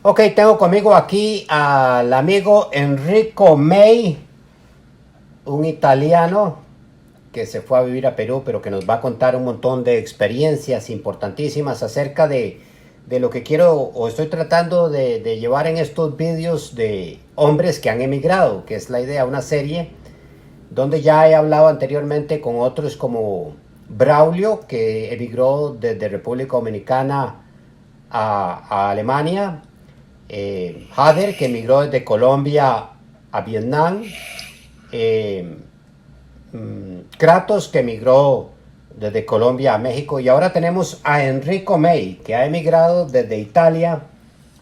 Ok, tengo conmigo aquí al amigo Enrico May, un italiano que se fue a vivir a Perú, pero que nos va a contar un montón de experiencias importantísimas acerca de lo que quiero o estoy tratando de llevar en estos vídeos de hombres que han emigrado, que es la idea, una serie donde ya he hablado anteriormente con otros como Braulio, que emigró desde República Dominicana a Alemania, Hader, que emigró desde Colombia a Vietnam, eh, Kratos, que emigró desde Colombia a México, y ahora tenemos a Enrico May, que ha emigrado desde Italia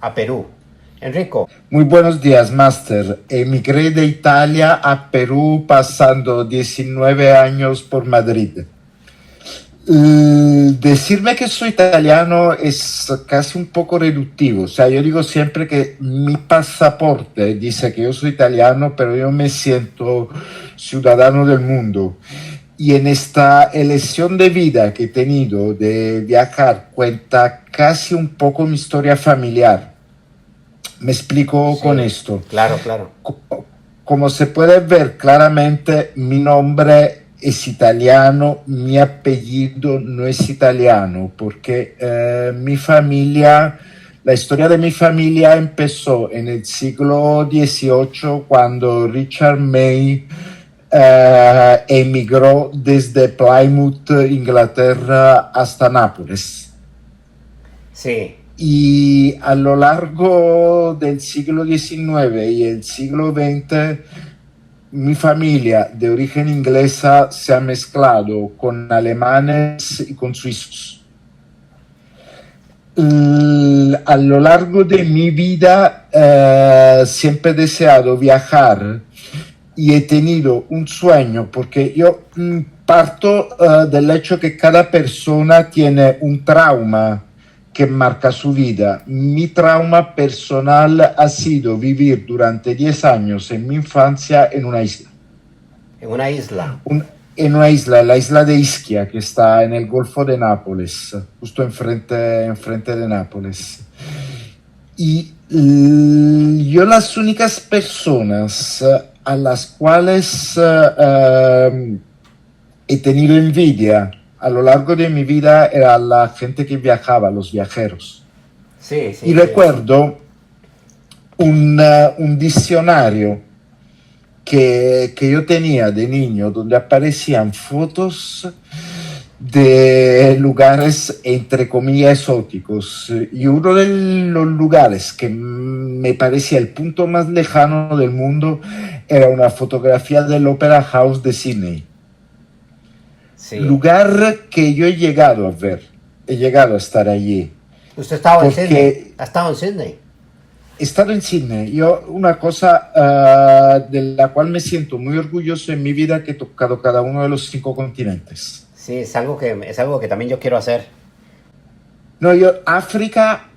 a Perú. Enrico. Muy buenos días, Master. Emigré de Italia a Perú pasando 19 años por Madrid. Decirme que soy italiano es casi un poco reductivo. O sea, yo digo siempre que mi pasaporte dice que yo soy italiano, pero yo me siento ciudadano del mundo. Y en esta elección de vida que he tenido de viajar cuenta casi un poco mi historia familiar. Me explico con Sí, esto. claro, claro. Como se puede ver claramente, mi nombre es italiano, mi apellido no es italiano, porque mi familia, la historia de mi familia empezó en el siglo XVIII cuando Richard May emigró desde Plymouth, Inglaterra, hasta Nápoles. Sí, Y a lo largo del siglo XIX y el siglo XX, mi familia de origen inglesa se ha mezclado con alemanes y con suizos. A lo largo de mi vida siempre he deseado viajar y he tenido un sueño, porque yo parto del hecho que cada persona tiene un trauma que marca su vida. Mi trauma personal ha sido vivir durante 10 años en mi infancia en una isla. en una isla. En una isla, la isla de Ischia, que está en el Golfo de Nápoles, justo enfrente de Nápoles. Y yo las únicas personas a las cuales he tenido envidia a lo largo de mi vida era la gente que viajaba, los viajeros. Sí, Y sí, sí. recuerdo un diccionario que yo tenía de niño donde aparecían fotos de lugares entre comillas exóticos, y uno de los lugares que me parecía el punto más lejano del mundo era una fotografía del Opera House de Sydney. Sí. Lugar que yo he llegado a ver, he llegado a estar allí, Usted estaba en Sydney. porque Ha estado en Sydney. he estado en Sydney. Yo, una cosa de la cual me siento muy orgulloso en mi vida, que he tocado cada uno de los 5 continentes. Sí, es algo que también yo quiero hacer. No, yo, África,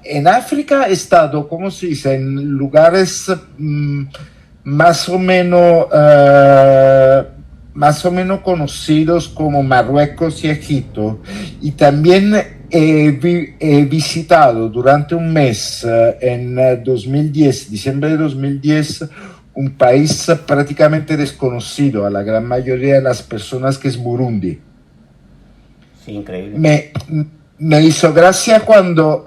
en África he estado, ¿cómo se dice?, en lugares más o menos, más o menos conocidos como Marruecos y Egipto. Y también he visitado durante un mes, en 2010, diciembre de 2010, un país prácticamente desconocido a la gran mayoría de las personas, que es Burundi. Sí, increíble. Me hizo gracia cuando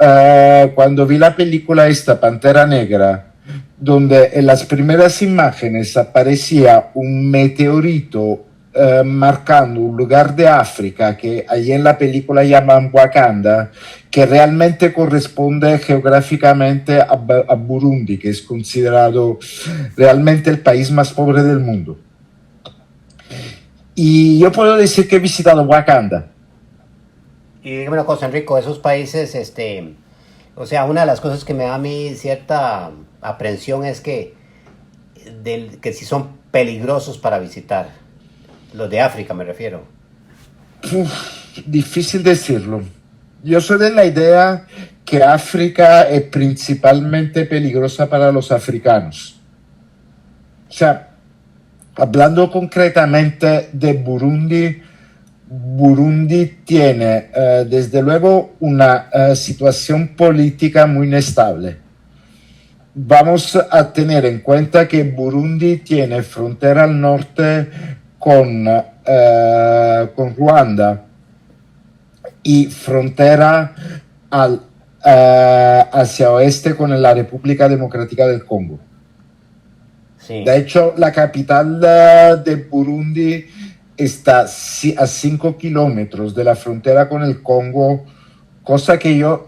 vi la película esta, Pantera Negra, donde en las primeras imágenes aparecía un meteorito marcando un lugar de África que allí en la película llaman Wakanda, que realmente corresponde geográficamente a Burundi, que es considerado realmente el país más pobre del mundo. Y yo puedo decir que he visitado Wakanda. Y dígame una cosa, Enrico, esos países, o sea, una de las cosas que me da a mí cierta aprensión es que si son peligrosos para visitar. Los de África me refiero. Difícil decirlo. Yo soy de la idea que África es principalmente peligrosa para los africanos. O sea, hablando concretamente de Burundi, Burundi tiene, desde luego, una situación política muy inestable. Vamos a tener en cuenta que Burundi tiene frontera al norte con Ruanda y frontera hacia oeste con la República Democrática del Congo. Sí. De hecho, la capital de Burundi está a 5 kilómetros de la frontera con el Congo, cosa que yo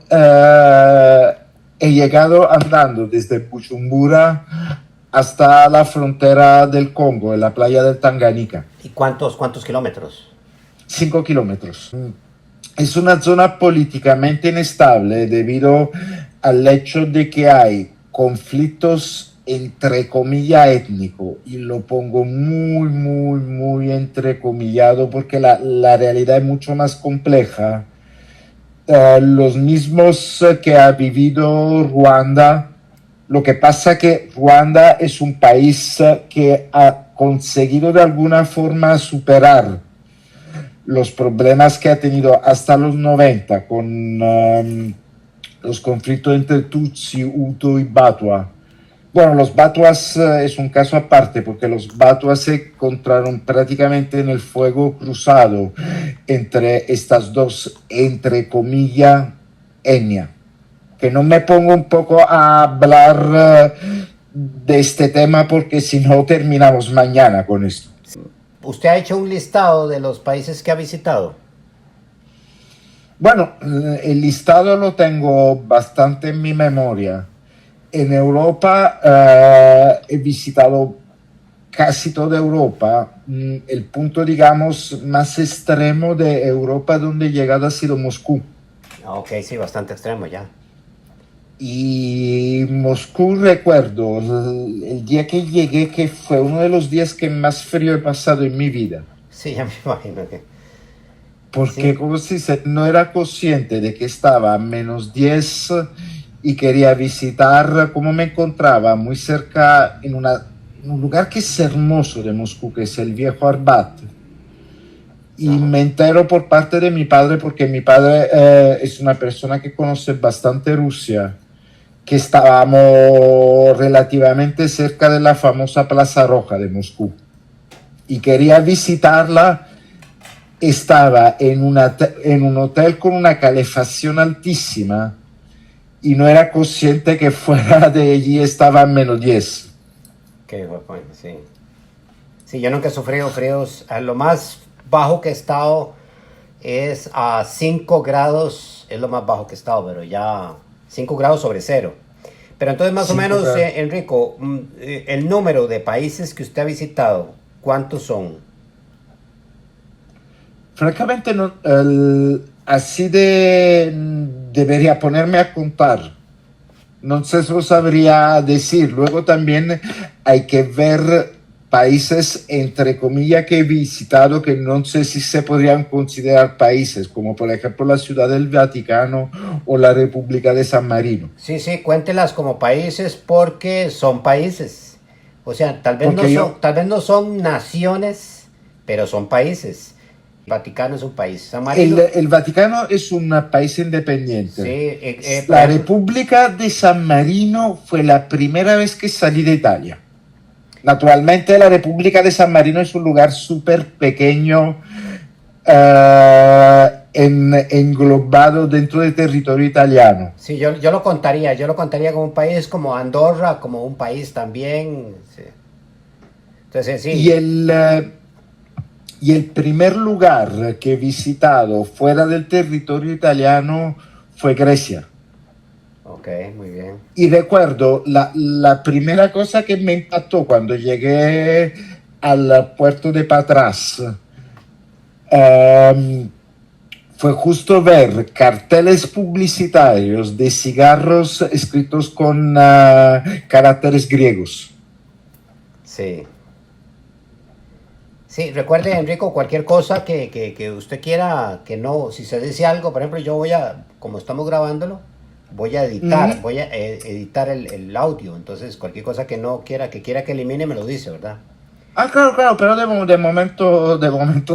he llegado andando desde Bujumbura hasta la frontera del Congo, en la playa del Tanganica. ¿Y cuántos kilómetros? 5 kilómetros. Es una zona políticamente inestable debido al hecho de que hay conflictos entre comillas étnico, y lo pongo muy, muy, muy entrecomillado porque la realidad es mucho más compleja. Los mismos que ha vivido Ruanda. Lo que pasa que Ruanda es un país que ha conseguido de alguna forma superar los problemas que ha tenido hasta los 90 con los conflictos entre Tutsi, Hutu y Batwa. Bueno, los Batuas es un caso aparte porque los Batuas se encontraron prácticamente en el fuego cruzado entre estas dos, entre comillas, etnias. Que no me pongo un poco a hablar de este tema porque si no terminamos mañana con esto. ¿Usted ha hecho un listado de los países que ha visitado? Bueno, el listado lo tengo bastante en mi memoria. En Europa he visitado casi toda Europa. El punto, digamos, más extremo de Europa donde he llegado ha sido Moscú. Ok, sí, bastante extremo ya. Y Moscú recuerdo el día que llegué, que fue uno de los días que más frío he pasado en mi vida. Sí, ya me imagino que... Porque, Sí, como se dice, no era consciente de que estaba a -10 y quería visitar, como me encontraba muy cerca en un lugar que es hermoso de Moscú, que es el viejo Arbat. Y ajá. me entero por parte de mi padre, porque mi padre es una persona que conoce bastante Rusia, que estábamos relativamente cerca de la famosa Plaza Roja de Moscú. Y quería visitarla. Estaba en un hotel con una calefacción altísima y no era consciente que fuera de allí estaba a -10. Qué bueno, sí. Sí, yo nunca he sufrido fríos. Lo más bajo que he estado es a 5 grados, es lo más bajo que he estado, pero ya 5 grados sobre cero. Pero entonces más o 5 menos, grados. Enrico, el número de países que usted ha visitado, ¿cuántos son? Francamente, no, así debería ponerme a contar. No sé si lo sabría decir. Luego también hay que ver países, entre comillas, que he visitado que no sé si se podrían considerar países, como por ejemplo la Ciudad del Vaticano o la República de San Marino. Sí, sí, cuéntelas como países porque son países. O sea, Porque yo, tal vez no son naciones, pero son países. Vaticano es un país. San Marino, el Vaticano es un país sí, independiente. por La ejemplo, República de San Marino fue la primera vez que salí de Italia. Naturalmente, la República de San Marino es un lugar súper pequeño, englobado dentro del territorio italiano. sí, yo lo contaría como un país, como Andorra, como un país también. Sí. Entonces, Y sí, y el primer lugar que he visitado fuera del territorio italiano fue Grecia. ok, muy bien. Y recuerdo la primera cosa que me impactó cuando llegué al puerto de Patras. Um, Fue justo ver carteles publicitarios de cigarros escritos con caracteres griegos. Sí. Sí, recuerde, Enrico, cualquier cosa que usted quiera, que no, si se dice algo, por ejemplo, yo voy a, como estamos grabándolo, Mm, voy a editar el audio, entonces cualquier cosa que no quiera, que quiera que elimine, me lo dice, ¿verdad? Ah, claro, claro, pero de momento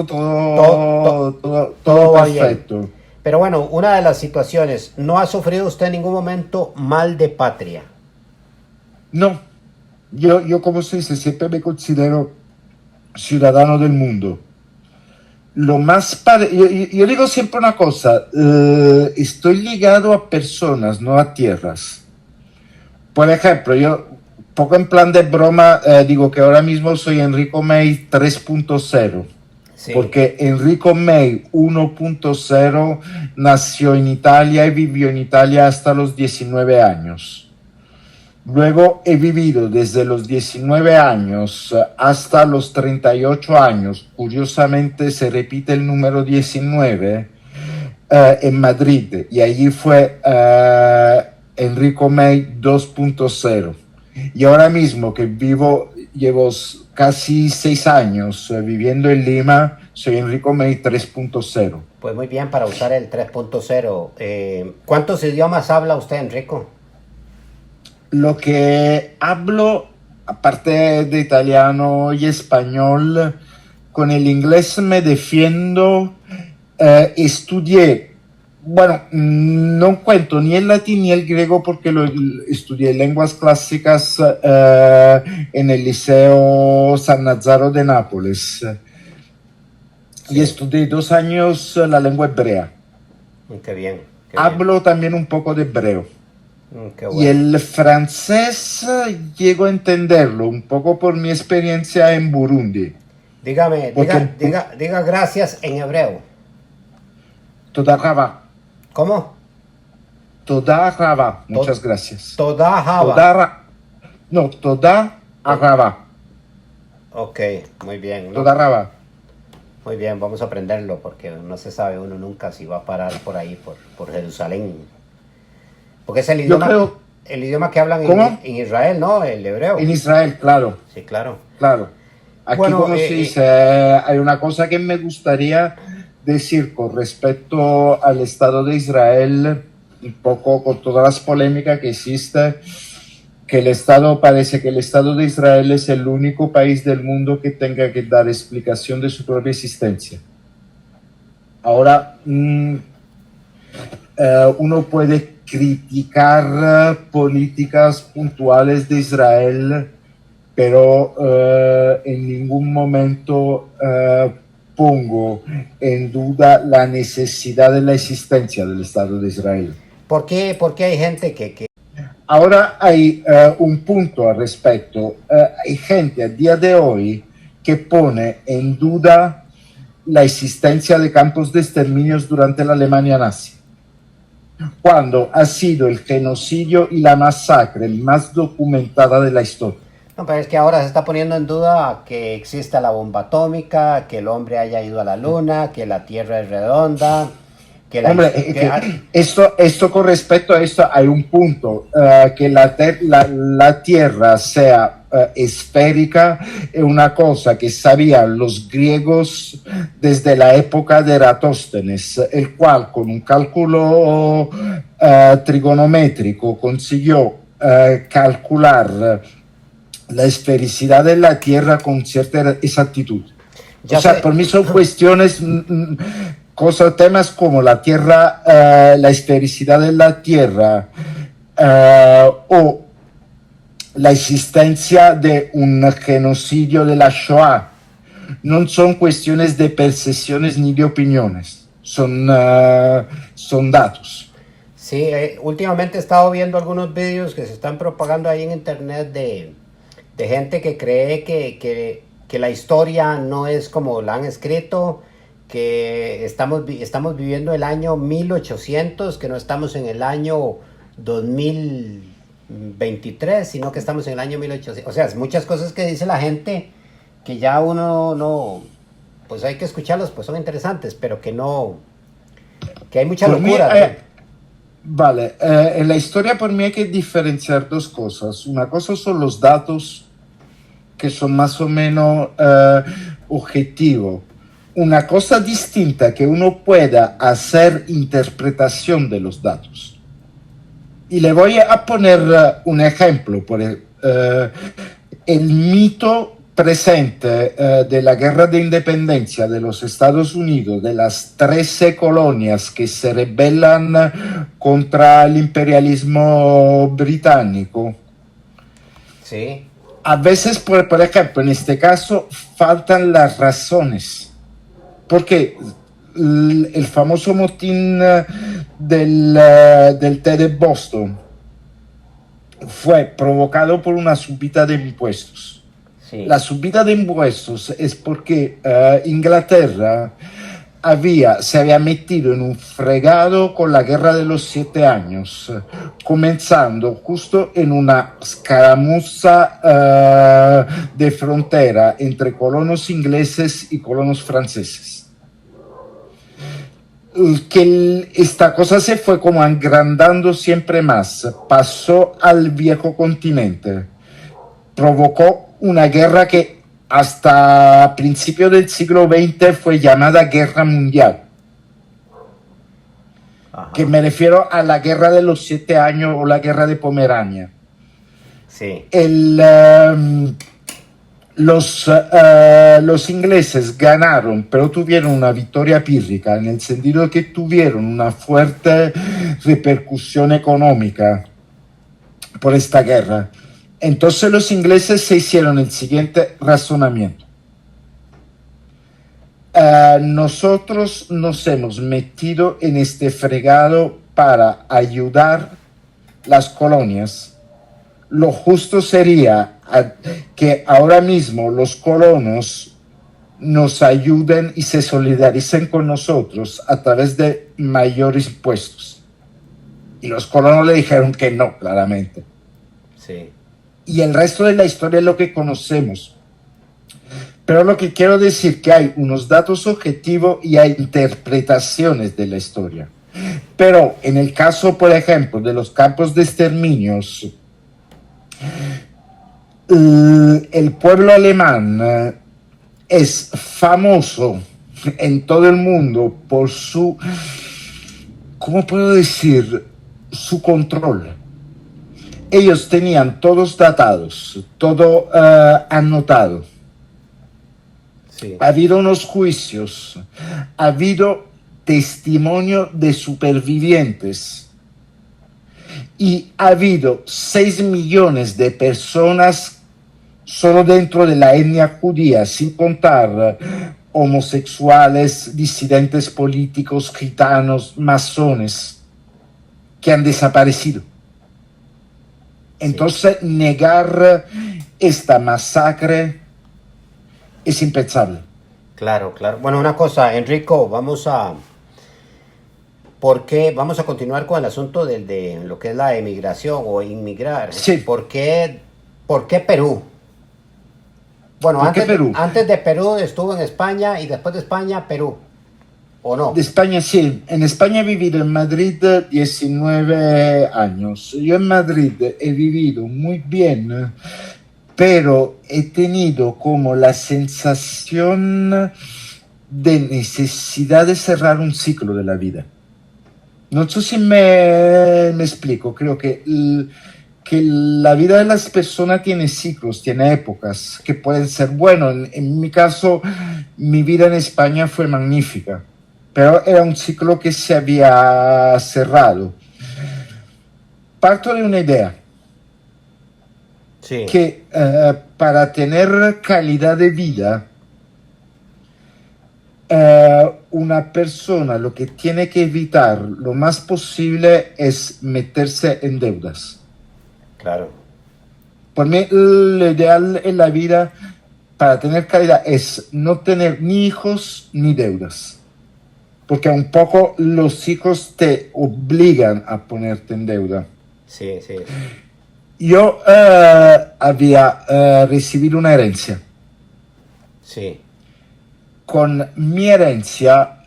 Todo, to- todo todo va bien. perfecto. Pero bueno, una de las situaciones, ¿no ha sufrido usted en ningún momento mal de patria? No, yo como se dice, siempre me considero ciudadano del mundo. Yo digo siempre una cosa, estoy ligado a personas, no a tierras. Por ejemplo, yo, poco en plan de broma, digo que ahora mismo soy Enrico May 3.0, Sí. porque Enrico May 1.0 nació en Italia y vivió en Italia hasta los 19 años. Luego he vivido desde los 19 años hasta los 38 años, curiosamente se repite el número 19, en Madrid, y allí fue Enrico May 2.0. Y ahora mismo que llevo casi 6 años viviendo en Lima, soy Enrico May 3.0. Pues muy bien para usar el 3.0. ¿Cuántos idiomas habla usted, Enrico? Lo que hablo, aparte de italiano y español, con el inglés me defiendo. Estudié, bueno, no cuento ni el latín ni el griego porque estudié lenguas clásicas en el Liceo San Nazaro de Nápoles y Sí. estudié 2 años la lengua hebrea. Qué bien, qué bien. Hablo también un poco de hebreo. Qué Y bueno. el francés llego a entenderlo un poco por mi experiencia en Burundi, Dígame, porque diga gracias en hebreo. toda raba, ¿Cómo? toda raba, To- muchas gracias. Toda Java. Toda, no, toda To- raba, ok, muy bien, ¿no? toda raba. Muy bien, vamos a aprenderlo porque no se sabe uno nunca si va a parar por ahí, por Jerusalén. Porque es Yo creo, el idioma que hablan ¿cómo? en Israel, ¿no? El hebreo. En Israel, claro, Sí, claro. claro. Aquí, Bueno, como se dice, hay una cosa que me gustaría decir con respecto al Estado de Israel, un poco con todas las polémicas que existe, que parece que el Estado de Israel es el único país del mundo que tenga que dar explicación de su propia existencia. Ahora, uno puede criticar políticas puntuales de Israel, pero en ningún momento pongo en duda la necesidad de la existencia del Estado de Israel. por qué hay gente que... Ahora hay un punto al respecto. Hay gente a día de hoy que pone en duda la existencia de campos de exterminios durante la Alemania nazi, cuando ha sido el genocidio y la masacre más documentada de la historia. No, pero es que ahora se está poniendo en duda que exista la bomba atómica, que el hombre haya ido a la luna, que la Tierra es redonda, que la... Hombre, esto con respecto a esto hay un punto, que la Tierra sea esférica es una cosa que sabían los griegos desde la época de Eratóstenes, el cual con un cálculo trigonométrico consiguió calcular la esfericidad de la Tierra con cierta exactitud. O Ya sea, sé, por mí son cuestiones, temas como la Tierra, la esfericidad de la Tierra, o la existencia de un genocidio de la Shoah, no son cuestiones de percepciones ni de opiniones, son datos. sí, últimamente he estado viendo algunos vídeos que se están propagando ahí en internet de gente que cree que la historia no es como la han escrito, que estamos viviendo el año 1800, que no estamos en el año 2023, sino que estamos en el año 1800. O sea, es muchas cosas que dice la gente que ya uno no, pues hay que escucharlos, pues son interesantes, pero que no, que hay mucha Por mí, locura, ¿no? vale, en la historia por mí hay que diferenciar dos cosas. Una cosa son los datos que son más o menos objetivos. Una cosa distinta que uno pueda hacer interpretación de los datos. Y le voy a poner un ejemplo. El mito presente de la guerra de independencia de los Estados Unidos, de las 13 colonias que se rebelan contra el imperialismo británico, Sí, a veces, por ejemplo, en este caso, faltan las razones. Porque el famoso motín del té de Boston fue provocado por una subida de impuestos. sí. La subida de impuestos es porque Inglaterra se había metido en un fregado con la guerra de los 7 años, comenzando justo en una escaramuza de frontera entre colonos ingleses y colonos franceses. Esta cosa se fue como agrandando siempre más, pasó al viejo continente, provocó una guerra que hasta principios del siglo XX fue llamada Guerra Mundial, Ajá. que me refiero a la Guerra de los 7 años o la Guerra de Pomerania. Sí, Los ingleses ganaron, pero tuvieron una victoria pírrica, en el sentido que tuvieron una fuerte repercusión económica por esta guerra. Entonces los ingleses se hicieron el siguiente razonamiento. Nosotros nos hemos metido en este fregado para ayudar las colonias. Lo justo sería que ahora mismo los colonos nos ayuden y se solidaricen con nosotros a través de mayores impuestos. Y los colonos le dijeron que no, claramente. sí. Y el resto de la historia es lo que conocemos. Pero lo que quiero decir que hay unos datos objetivos y hay interpretaciones de la historia. Pero en el caso, por ejemplo, de los campos de exterminios, el pueblo alemán es famoso en todo el mundo por su, ¿cómo puedo decir? Su control. Ellos tenían todos datados, todo anotado. Sí. Ha habido unos juicios, ha habido testimonio de supervivientes y ha habido 6 millones de personas solo dentro de la etnia judía, sin contar homosexuales, disidentes políticos, gitanos, masones, que han desaparecido. Entonces, negar esta masacre es impensable. Claro, claro. Bueno, una cosa, Enrico, vamos a continuar con el asunto de lo que es la emigración o inmigrar. Sí. ¿Por qué Perú? Bueno, ¿Por qué Perú? Antes de Perú estuvo en España y después de España, Perú. ¿O no? De España, sí. En España he vivido en Madrid 19 años. Yo en Madrid he vivido muy bien, pero he tenido como la sensación de necesidad de cerrar un ciclo de la vida. No sé si me explico. Creo que la vida de las personas tiene ciclos, tiene épocas que pueden ser buenos. En mi caso, mi vida en España fue magnífica, pero era un ciclo que se había cerrado. Parto de una idea, Sí. que para tener calidad de vida, una persona lo que tiene que evitar lo más posible es meterse en deudas. Claro. Por mí, lo ideal en la vida para tener calidad es no tener ni hijos ni deudas. Porque un poco los hijos te obligan a ponerte en deuda. Sí, sí. Yo había recibido una herencia. Sí. Con mi herencia,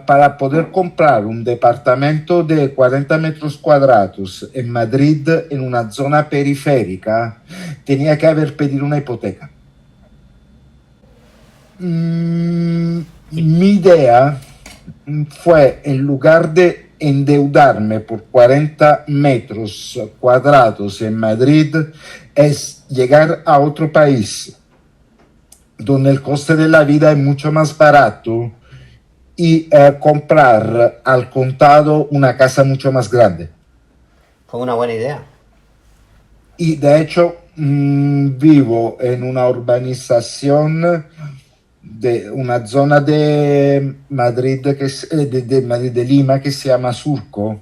para poder comprar un departamento de 40 metros cuadrados en Madrid, en una zona periférica, tenía que haber pedido una hipoteca. Mi idea fue, en lugar de endeudarme por 40 metros cuadrados en Madrid, es llegar a otro país, donde el coste de la vida es mucho más barato y comprar al contado una casa mucho más grande. Fue una buena idea. Y de hecho vivo en una urbanización de una zona de Madrid, de Lima, que se llama Surco,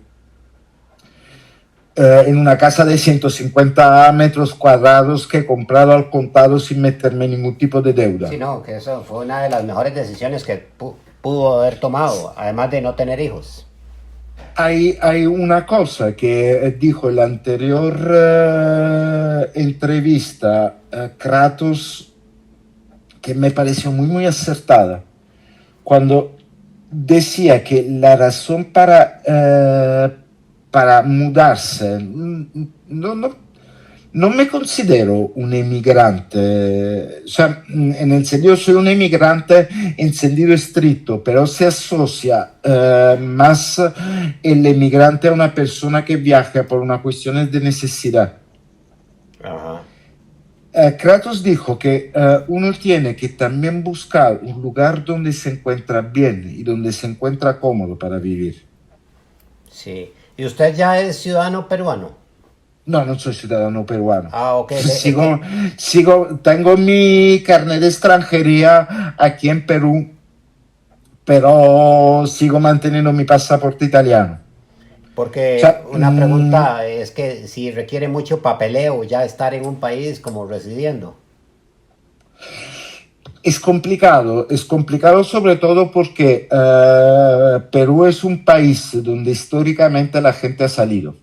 en una casa de 150 metros cuadrados que he comprado al contado sin meterme ningún tipo de deuda. Sí, no, que eso fue una de las mejores decisiones que pudo haber tomado, además de no tener hijos. Hay una cosa que dijo en la anterior entrevista Kratos que me pareció muy acertada, cuando decía que la razón para mudarse, no me considero un emigrante, o sea, en el sentido soy un emigrante en sentido estricto, pero se asocia más el emigrante a una persona que viaja por una cuestión de necesidad. Ajá. Kratos dijo que uno tiene que también buscar un lugar donde se encuentra bien y donde se encuentra cómodo para vivir. Sí. ¿Y usted ya es ciudadano peruano? No, no soy ciudadano peruano. Ah, ok. Tengo mi carnet de extranjería aquí en Perú, pero sigo manteniendo mi pasaporte italiano. O Porque sea, una pregunta es que si requiere mucho papeleo ya estar en un país como residiendo. es complicado sobre todo porque Perú es un país donde históricamente la gente ha salido.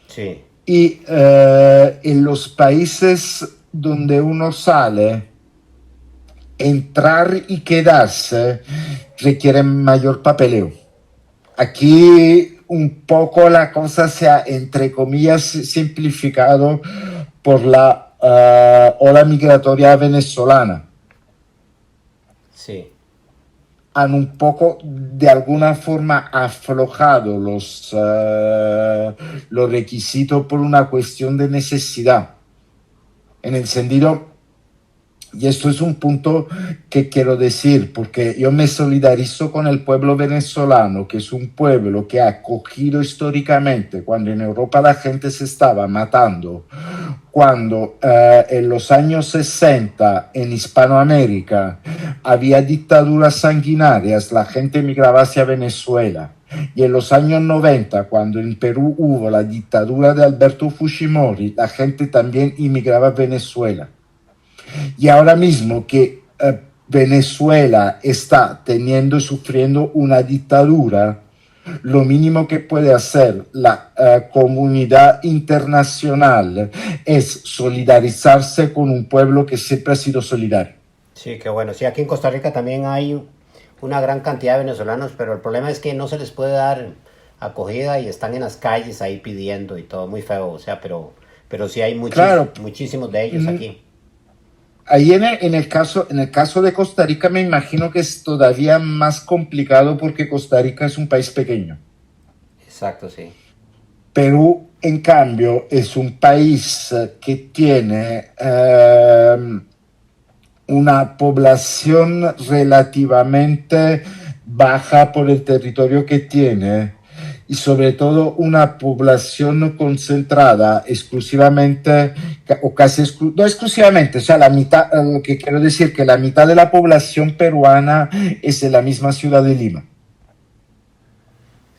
Sí, Y en los países donde uno sale, entrar y quedarse requiere mayor papeleo. Aquí un poco la cosa se ha, entre comillas, simplificado por la ola migratoria venezolana. sí, Han un poco de alguna forma aflojado los requisitos por una cuestión de necesidad. En el sentido, y esto es un punto que quiero decir, porque yo me solidarizo con el pueblo venezolano, que es un pueblo que ha acogido históricamente cuando en Europa la gente se estaba matando, cuando en los años 60 en Hispanoamérica había dictaduras sanguinarias, la gente emigraba hacia Venezuela. Y en los años 90, cuando en Perú hubo la dictadura de Alberto Fujimori, la gente también emigraba a Venezuela. Y ahora mismo que Venezuela está teniendo y sufriendo una dictadura, lo mínimo que puede hacer la comunidad internacional es solidarizarse con un pueblo que siempre ha sido solidario. sí, qué bueno. Sí, aquí en Costa Rica también hay una gran cantidad de venezolanos, pero el problema es que no se les puede dar acogida y están en las calles ahí pidiendo y todo, muy feo, o sea, pero sí hay Claro, muchísimos de ellos aquí. ahí en el caso de Costa Rica me imagino que es todavía más complicado porque Costa Rica es un país pequeño. Exacto, sí. Perú, en cambio, es un país que tiene una población relativamente baja por el territorio que tiene y sobre todo una población concentrada exclusivamente o casi no exclusivamente, o sea, la mitad, lo que quiero decir que la mitad de la población peruana es en la misma ciudad de Lima.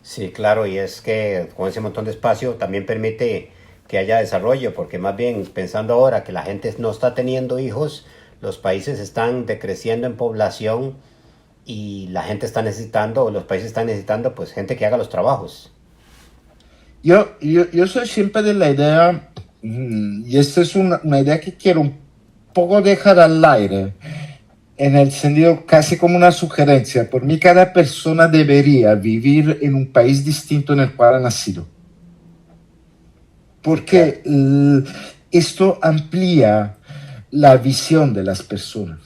Sí, claro, y es que con ese montón de espacio también permite que haya desarrollo, porque más bien pensando ahora que la gente no está teniendo hijos, los países están decreciendo en población y la gente está necesitando, o los países están necesitando, pues gente que haga los trabajos. Yo soy siempre de la idea, y esta es una idea que quiero un poco dejar al aire, en el sentido casi como una sugerencia. Por mí, cada persona debería vivir en un país distinto en el cual ha nacido. Sí, claro. Porque esto amplía la visión de las personas.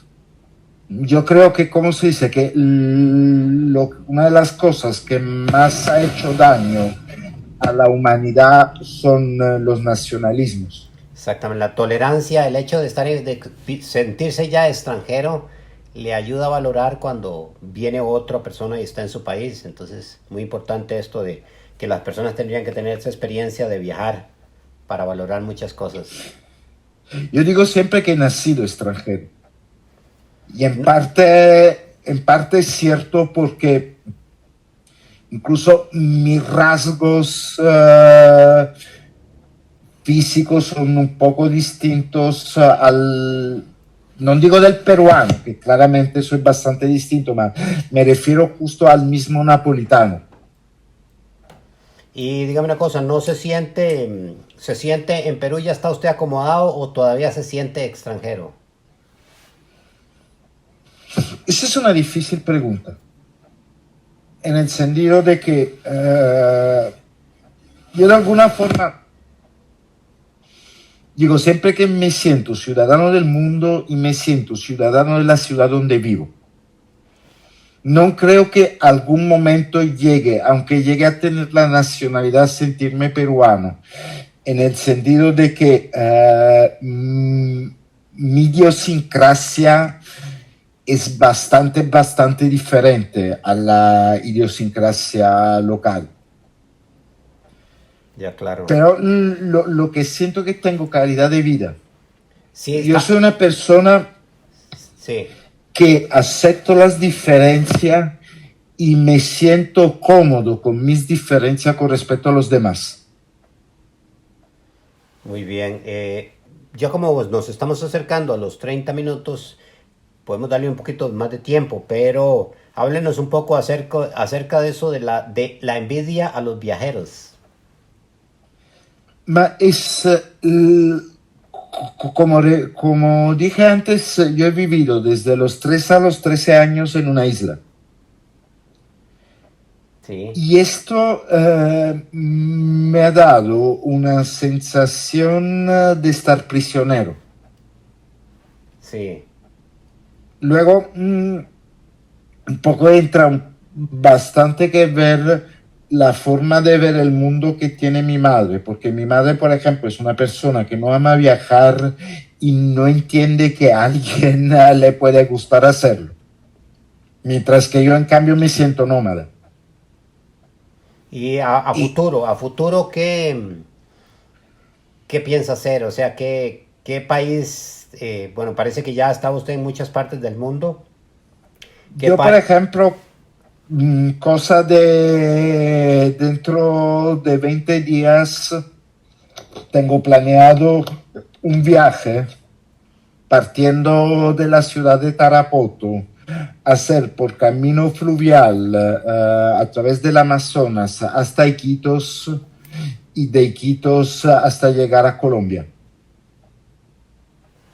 Yo creo que, como se dice, que una de las cosas que más ha hecho daño a la humanidad son los nacionalismos. Exactamente, la tolerancia, el hecho de sentirse ya extranjero, le ayuda a valorar cuando viene otra persona y está en su país. Entonces, muy importante esto de que las personas tendrían que tener esa experiencia de viajar para valorar muchas cosas. Yo digo siempre que he nacido extranjero. Y No, en parte es cierto porque incluso mis rasgos físicos son un poco distintos al, no digo del peruano, que claramente soy bastante distinto, pero me refiero justo al mismo napolitano. y dígame una cosa, ¿no se siente en Perú ya está usted acomodado o todavía se siente extranjero? Esa es una difícil pregunta, en el sentido de que yo de alguna forma digo siempre que me siento ciudadano del mundo y me siento ciudadano de la ciudad donde vivo. No creo que algún momento llegue, aunque llegue a tener la nacionalidad, sentirme peruano, en el sentido de que mi idiosincrasia es bastante diferente a la idiosincrasia local. Ya, claro. Pero lo que siento que tengo calidad de vida. Sí, Yo soy una persona sí, que acepto las diferencias y me siento cómodo con mis diferencias con respecto a los demás. muy bien. Ya como nos estamos acercando a los 30 minutos, podemos darle un poquito más de tiempo, pero háblenos un poco acerca de eso de la envidia a los viajeros. Ma es, como dije antes, yo he vivido desde los 3 a los 13 años en una isla. Sí, Y esto me ha dado una sensación de estar prisionero. sí, Luego, un poco entra bastante que ver la forma de ver el mundo que tiene mi madre, porque mi madre, por ejemplo, es una persona que no ama viajar y no entiende que a alguien le puede gustar hacerlo, mientras que yo en cambio me siento nómada. y Y a futuro, ¿qué piensa hacer? O sea, ¿qué país? Bueno, parece que ya está usted en muchas partes del mundo. ¿Qué yo, por pa ejemplo, cosa de dentro de 20 días tengo planeado un viaje partiendo de la ciudad de Tarapoto, hacer por camino fluvial a través del Amazonas hasta Iquitos y de Iquitos hasta llegar a Colombia.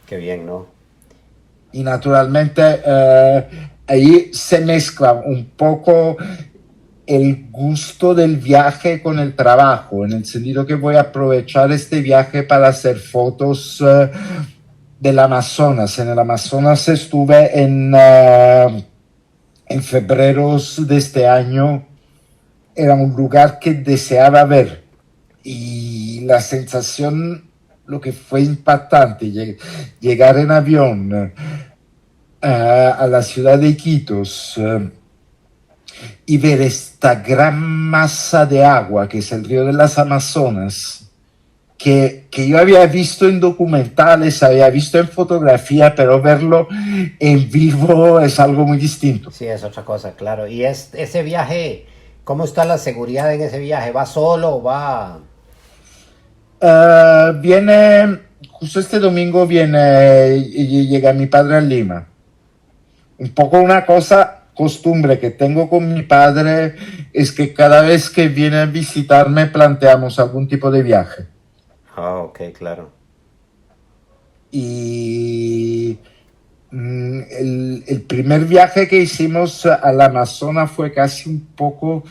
Qué bien, ¿no? Y naturalmente ahí se mezcla un poco el gusto del viaje con el trabajo, en el sentido que voy a aprovechar este viaje para hacer fotos del Amazonas. En el Amazonas estuve en febrero de este año. Era un lugar que deseaba ver y la sensación, lo que fue impactante, llegar en avión a la ciudad de Iquitos y ver esta gran masa de agua que es el río de las Amazonas, que yo había visto en documentales, había visto en fotografía, pero verlo en vivo es algo muy distinto. Sí, es otra cosa, claro. Y ese viaje, ¿cómo está la seguridad en ese viaje? ¿Va solo o va? Viene, justo este domingo viene y llega mi padre a Lima. Un poco una cosa, costumbre que tengo con mi padre es que cada vez que viene a visitarme planteamos algún tipo de viaje. Ah, ok, claro. Y el primer viaje que hicimos al Amazonas fue casi un poco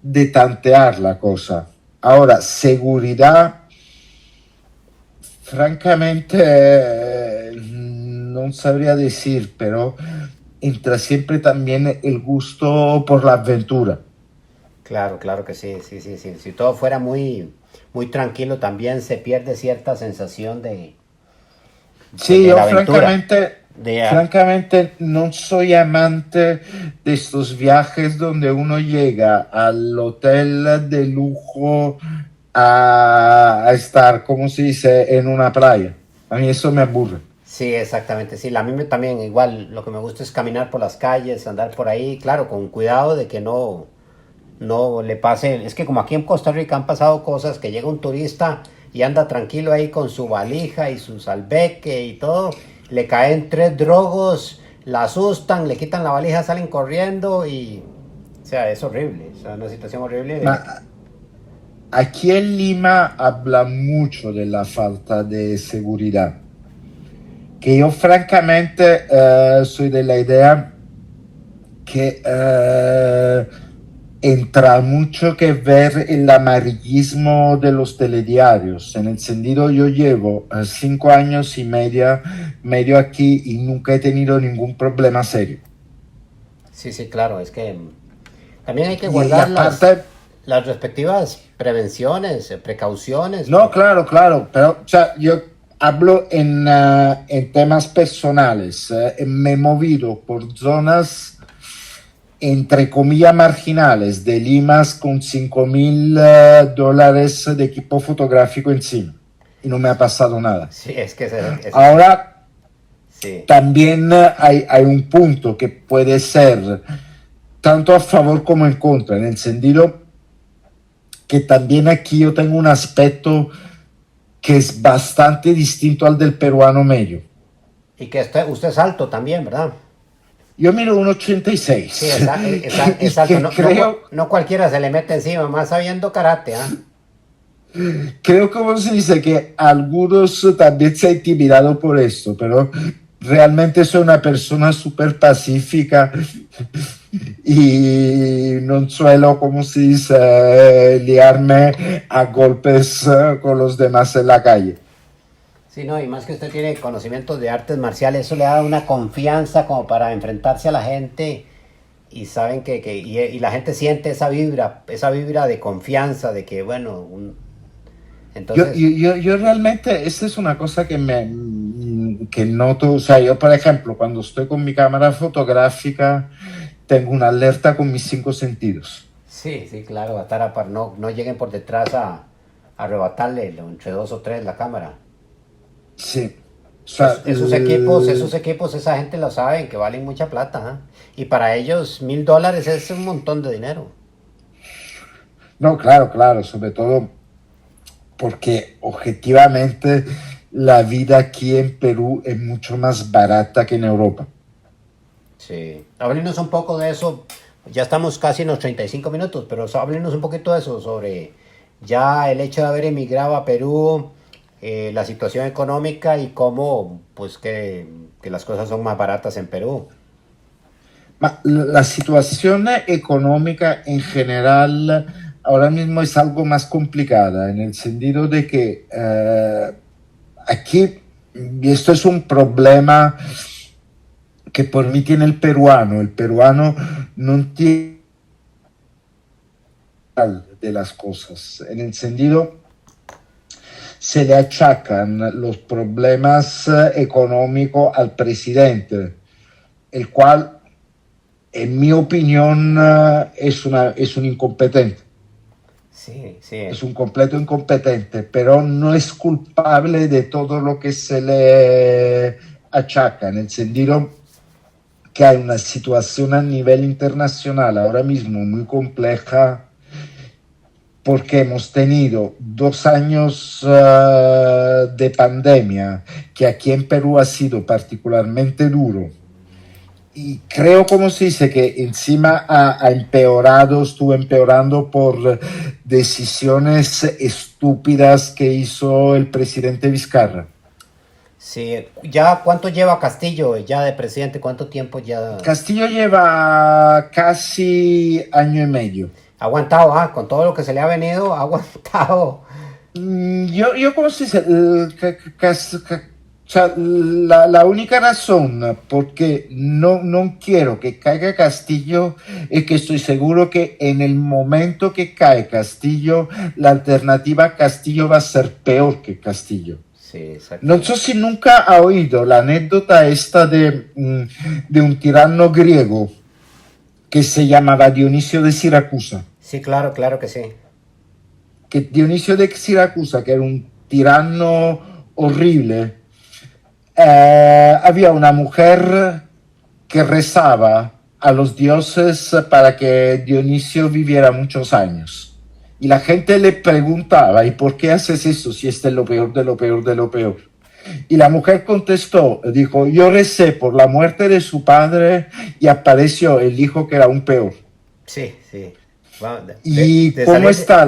de tantear la cosa. Ahora, seguridad, francamente, no sabría decir, pero entra siempre también el gusto por la aventura. Claro, claro que sí, sí, sí, sí. Si todo fuera muy, muy tranquilo, también se pierde cierta sensación Sí, de yo la aventura. francamente no soy amante de estos viajes donde uno llega al hotel de lujo a estar, como se dice, en una playa. A mí eso me aburre. Sí, exactamente, sí, a mí también igual lo que me gusta es caminar por las calles, andar por ahí, claro, con cuidado de que no le pase, es que como aquí en Costa Rica han pasado cosas que llega un turista y anda tranquilo ahí con su valija y su salveque y todo, le caen tres drogos, la asustan, le quitan la valija, salen corriendo y, o sea, es horrible, o sea, una situación horrible de... Ma aquí en Lima habla mucho de la falta de seguridad, que yo francamente soy de la idea que entra mucho que ver el amarillismo de los telediarios. En el sentido, yo llevo 5 años y medio aquí y nunca he tenido ningún problema serio. Sí, sí, claro, es que también hay que Y guardar aparte, las respectivas prevenciones, precauciones, no, claro, claro, pero o sea, yo hablo en temas personales. Me he movido por zonas entre comillas marginales de Limas con $5,000 de equipo fotográfico encima y no me ha pasado nada. sí, es que Ahora, sí. también hay un punto que puede ser tanto a favor como en contra, en el sentido que también aquí yo tengo un aspecto que es bastante distinto al del peruano medio. Y que usted es alto también, ¿verdad? Yo mido Sí, 1,86 y exacto. que No, creo, no cualquiera se le mete encima, más sabiendo karate, ¿ah? creo como se dice que algunos también se han intimidado por esto, pero realmente soy una persona súper pacífica y no suelo, como se dice, liarme a golpes con los demás en la calle. Sí, no, y más que usted tiene conocimientos de artes marciales, eso le da una confianza como para enfrentarse a la gente y saben y la gente siente esa vibra de confianza, de que, bueno, entonces, Yo realmente, esta es una cosa que noto, o sea, yo por ejemplo, cuando estoy con mi cámara fotográfica, tengo una alerta con mis 5 sentidos. sí, sí, claro, para no lleguen por detrás a arrebatarle entre dos o tres la cámara. Sí, o sea, Esos equipos, esa gente lo sabe, que valen mucha plata, ¿ah? Y para ellos $1,000 es un montón de dinero. no, claro, claro, sobre todo porque objetivamente la vida aquí en Perú es mucho más barata que en Europa. Sí. Háblenos un poco de eso. Ya estamos casi en los 35 minutos, pero háblenos un poquito de eso, sobre ya el hecho de haber emigrado a Perú, la situación económica y cómo, pues, que las cosas son más baratas en Perú. Ma la situación económica en general ahora mismo es algo más complicada, en el sentido de que aquí, y esto es un problema que por mí tiene el peruano no tiene de las cosas, en el sentido se le achacan los problemas económicos al presidente, el cual en mi opinión es un incompetente, Sí, sí. es un completo incompetente, pero no es culpable de todo lo que se le achaca, en el sentido que hay una situación a nivel internacional ahora mismo muy compleja porque hemos tenido 2 años de pandemia que aquí en Perú ha sido particularmente duro. Y creo, como se dice, que encima ha empeorado, estuvo empeorando por decisiones estúpidas que hizo el presidente Vizcarra. Sí, ya cuánto lleva Castillo ya de presidente, cuánto tiempo ya Castillo lleva casi año y medio. ha aguantado, ah, con todo lo que se le ha venido, ha aguantado. Yo como se dice, o sea, la única razón por qué no quiero que caiga Castillo es que estoy seguro que en el momento que cae Castillo, la alternativa a Castillo va a ser peor que Castillo. Sí, exacto. No sé si nunca ha oído la anécdota esta de un tirano griego que se llamaba Dionisio de Siracusa. Sí, claro, claro que sí. Que Dionisio de Siracusa, que era un tirano horrible, había una mujer que rezaba a los dioses para que Dionisio viviera muchos años. Y la gente le preguntaba, ¿y por qué haces eso si este es lo peor de lo peor de lo peor? Y la mujer contestó, dijo, yo recé por la muerte de su padre y apareció el hijo que era un peor. Sí, sí. Bueno, ¿Y de cómo está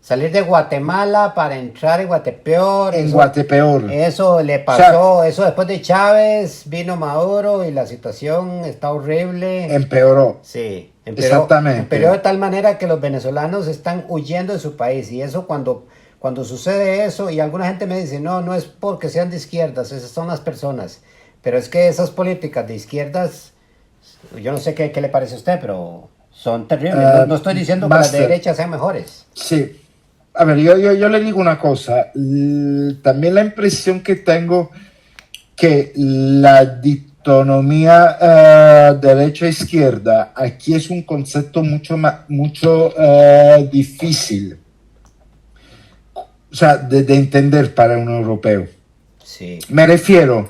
salir de Guatemala para entrar en Guatepeor. en Guatepeor? Eso le pasó, eso después de Chávez, vino Maduro y la situación está horrible. Empeoró. Sí, Exactamente. empeoró de tal manera que los venezolanos están huyendo de su país. Y eso cuando sucede eso, y alguna gente me dice, no es porque sean de izquierdas, esas son las personas. Pero es que esas políticas de izquierdas, yo no sé qué le parece a usted, pero son terribles. No estoy diciendo que las de derecha sean mejores. Sí. A ver, yo le digo una cosa. También la impresión que tengo que la dictonomía derecha-izquierda aquí es un concepto mucho difícil, o sea, de entender para un europeo. Sí. Me refiero,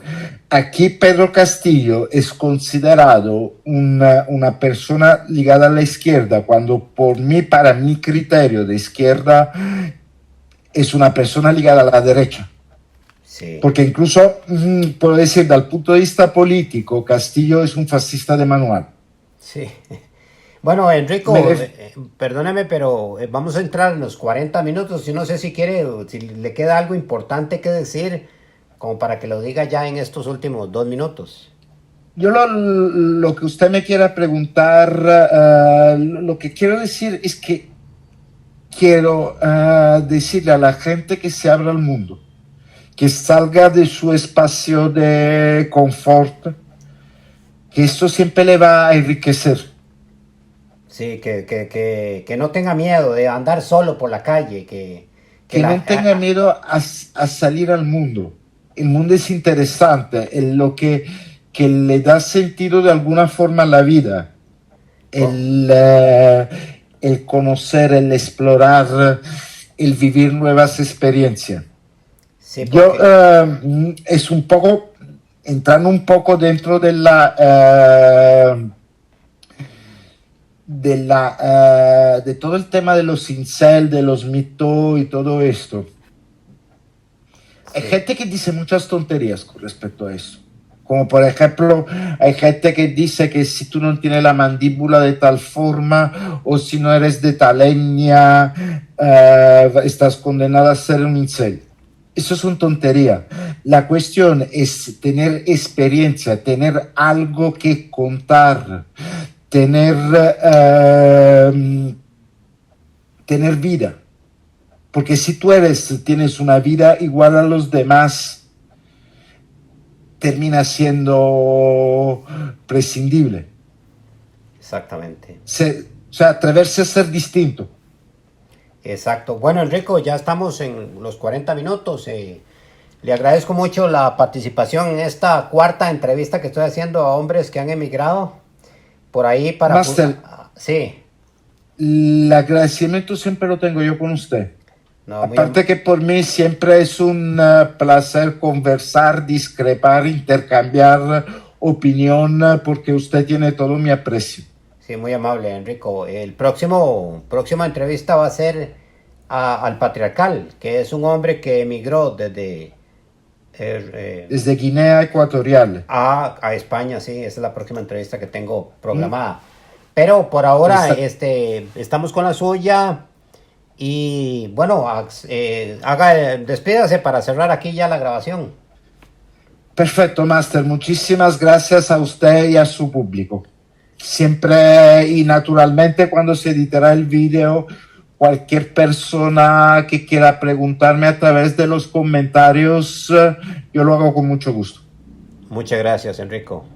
aquí Pedro Castillo es considerado una persona ligada a la izquierda, cuando para mi criterio de izquierda es una persona ligada a la derecha. Sí. Porque incluso, puedo decir, dal punto de vista político, Castillo es un fascista de manual. Sí. Bueno, Enrico, perdóneme, pero vamos a entrar en los 40 minutos. Yo no sé si quiere, si le queda algo importante que decir, como para que lo diga ya en estos últimos 2 minutos. Yo lo que usted me quiera preguntar, lo que quiero decir es que quiero decirle a la gente que se abra al mundo, que salga de su espacio de confort, que esto siempre le va a enriquecer. Sí, que no tenga miedo de andar solo por la calle, que no tenga miedo a salir al mundo. El mundo es interesante, es lo que le da sentido de alguna forma a la vida. El conocer, el explorar, el vivir nuevas experiencias. Sí, es un poco, entrando un poco dentro de de todo el tema de los incel, de los mito y todo esto. Sí. Hay gente que dice muchas tonterías con respecto a eso. Como por ejemplo, hay gente que dice que si tú no tienes la mandíbula de tal forma o si no eres de tal etnia, estás condenado a ser un incel. Eso es una tontería. La cuestión es tener experiencia, tener algo que contar, tener vida. Porque si tú tienes una vida igual a los demás, termina siendo prescindible. Exactamente. O sea, atreverse a ser distinto. Exacto. Bueno, Enrico, ya estamos en los 40 minutos. Le agradezco mucho la participación en esta cuarta entrevista que estoy haciendo a hombres que han emigrado por ahí para... Master, sí. El agradecimiento siempre lo tengo yo con usted. No, aparte que por mí siempre es un placer conversar, discrepar, intercambiar opinión, porque usted tiene todo mi aprecio. Sí, muy amable, Enrico. El próxima entrevista va a ser al Patriarcal, que es un hombre que emigró desde Guinea Ecuatorial a España. Sí, esa es la próxima entrevista que tengo programada. Pero por ahora estamos con la suya. Y bueno, despídase para cerrar aquí ya la grabación. Perfecto, Master. Muchísimas gracias a usted y a su público. Siempre y naturalmente cuando se editará el vídeo, cualquier persona que quiera preguntarme a través de los comentarios, yo lo hago con mucho gusto. Muchas gracias, Enrico.